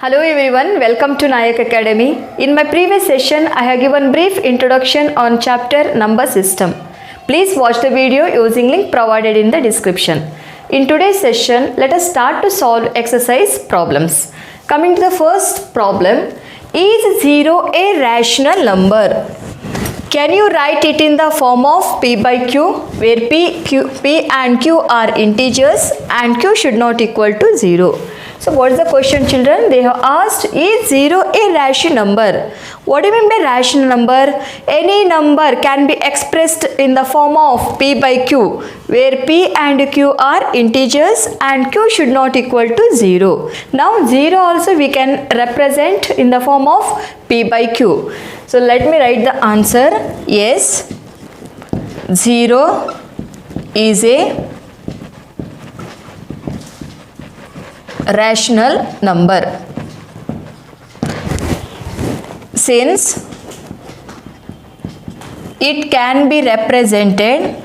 Hello everyone, welcome to Nayak Academy. In my previous session, I have given brief introduction on chapter number system. Please watch the video using link provided in the description. In today's session, let us start to solve exercise problems. Coming to the first problem, is 0 a rational number? Can you write it in the form of P by Q, where P and Q are integers and Q should not equal to 0. So what is the question, children? They have asked, is 0 a rational number? What do you mean by rational number? Any number can be expressed in the form of P by Q, where P and Q are integers and Q should not equal to 0. Now 0 also we can represent in the form of P by Q. So let me write the answer. Yes, 0 is a rational number, since it can be represented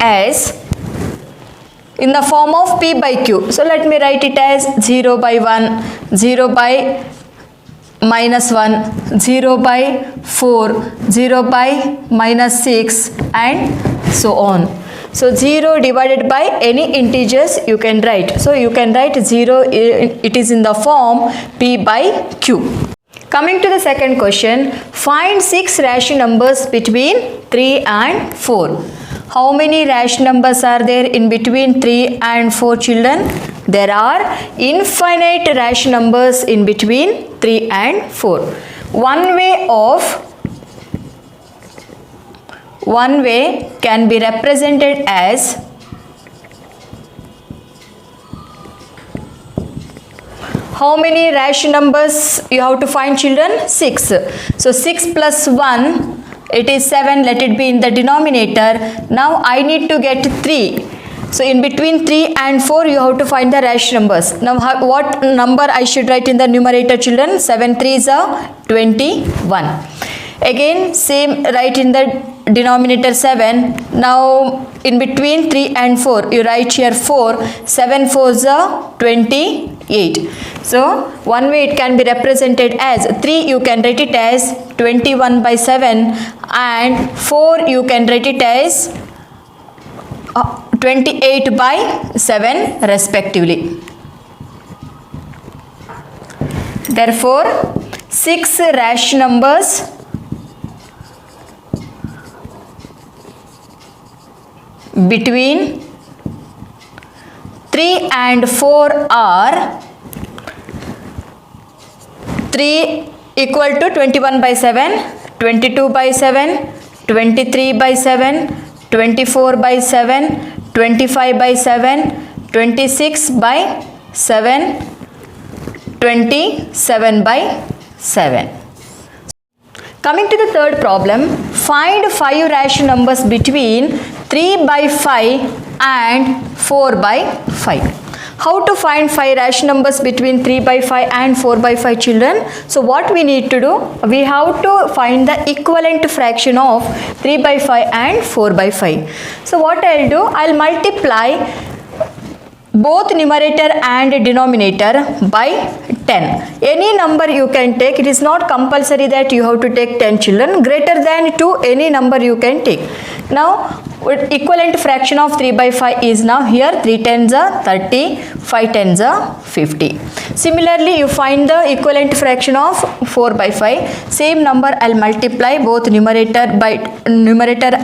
as in the form of P by Q. So let me write it as 0 by 1, 0 by minus 1, 0 by 4, 0 by minus 6 and so on. So 0 divided by any integers you can write. So you can write 0, it is in the form P by Q. Coming to the second question, find 6 rational numbers between 3 and 4. How many rational numbers are there in between 3 and 4, children? There are infinite rational numbers in between 3 and 4. One way can be represented as how many rational numbers you have to find, children? 6. So 6 plus 1, it is 7. Let it be in the denominator. Now I need to get 3. So in between 3 and 4 you have to find the rational numbers. Now what number I should write in the numerator, children? 7 3s are 21. Again same, write in the denominator 7. Now in between 3 and 4 you write here 4. 7 4s are 28. So one way it can be represented as 3 you can write it as 21 by 7 and 4 you can write it as 28 by 7 respectively. Therefore 6 rational numbers between 3 and 4 are 3 equal to 21 by 7, 22 by 7, 23 by 7, 24 by 7, 25 by 7, 26 by 7, 27 by 7. Coming to the third problem, find 5 rational numbers between 3 by 5 and 4 by 5. How to find 5 rational numbers between 3 by 5 and 4 by 5, children? So what we need to do? We have to find the equivalent fraction of 3 by 5 and 4 by 5. So what I'll do? I'll multiply both numerator and denominator by 10. Any number you can take. It is not compulsory that you have to take 10, children. Greater than 2, any number you can take. Now equivalent fraction of 3 by 5 is now here 3 tens are 30, 5 tens are 50. Similarly, you find the equivalent fraction of 4 by 5. Same number I'll multiply both numerator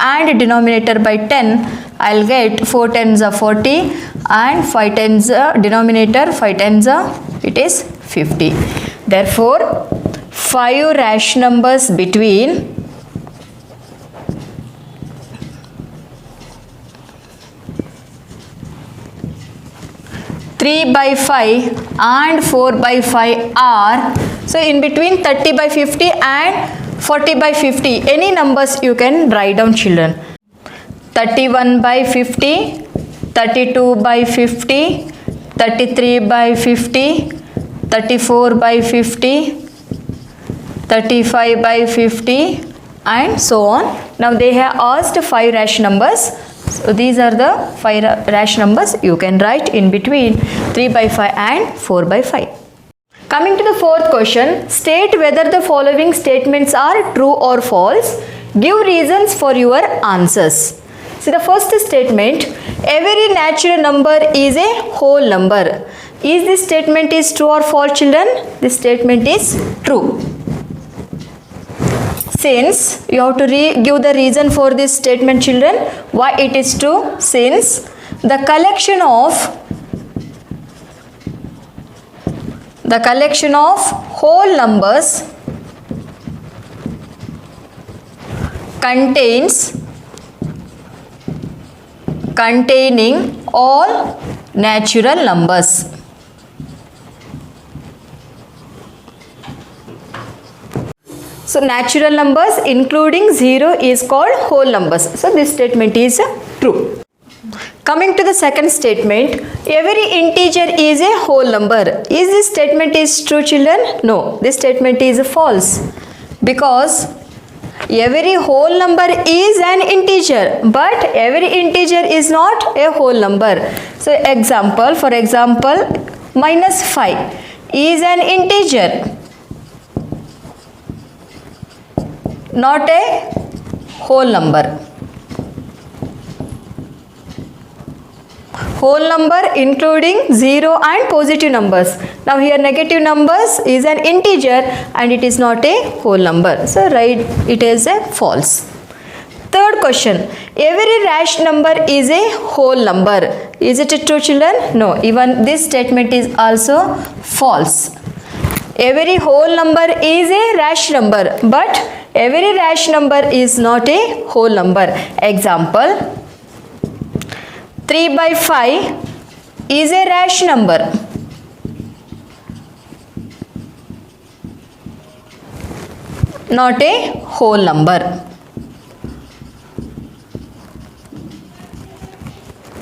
and denominator by 10. I'll get 4 tens are 40 and 5 tens denominator 5 tens are, it is 50. Therefore 5 rational numbers between 3 by 5 and 4 by 5 are, so in between 30 by 50 and 40 by 50, any numbers you can write down, children. 31 by 50, 32 by 50, 33 by 50, 34 by 50, 35 by 50 and so on. Now they have asked 5 rational numbers So these are the 5 rational numbers you can write in between 3 by 5 and 4 by 5. Coming to the fourth question, state whether the following statements are true or false. Give reasons for your answers. See the first statement, every natural number is a whole number. Is this statement is true or false, children? This statement is true. Since you have to give the reason for this statement, children, why it is true. Since the collection of whole numbers containing all natural numbers. So natural numbers including 0 is called whole numbers. So this statement is true. Coming to the second statement, every integer is a whole number. Is this statement is true, children? No, this statement is false, because every whole number is an integer, but every integer is not a whole number. So for example, minus 5 is an integer, not a whole number. Whole number including 0 and positive numbers. Now here negative numbers is an integer and it is not a whole number. So write it as a false. Third question, every rational number is a whole number. Is it true, children? No, even this statement is also false. Every whole number is a rational number, but every rational number is not a whole number. Example, 3 by 5 is a rational number. Not a whole number.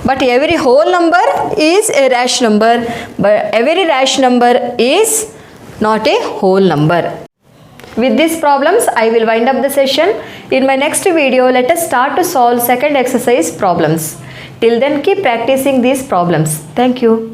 But every whole number is a rational number, but every rational number is not a whole number. With these problems, I will wind up the session. In my next video, let us start to solve second exercise problems. Till then, keep practicing these problems. Thank you.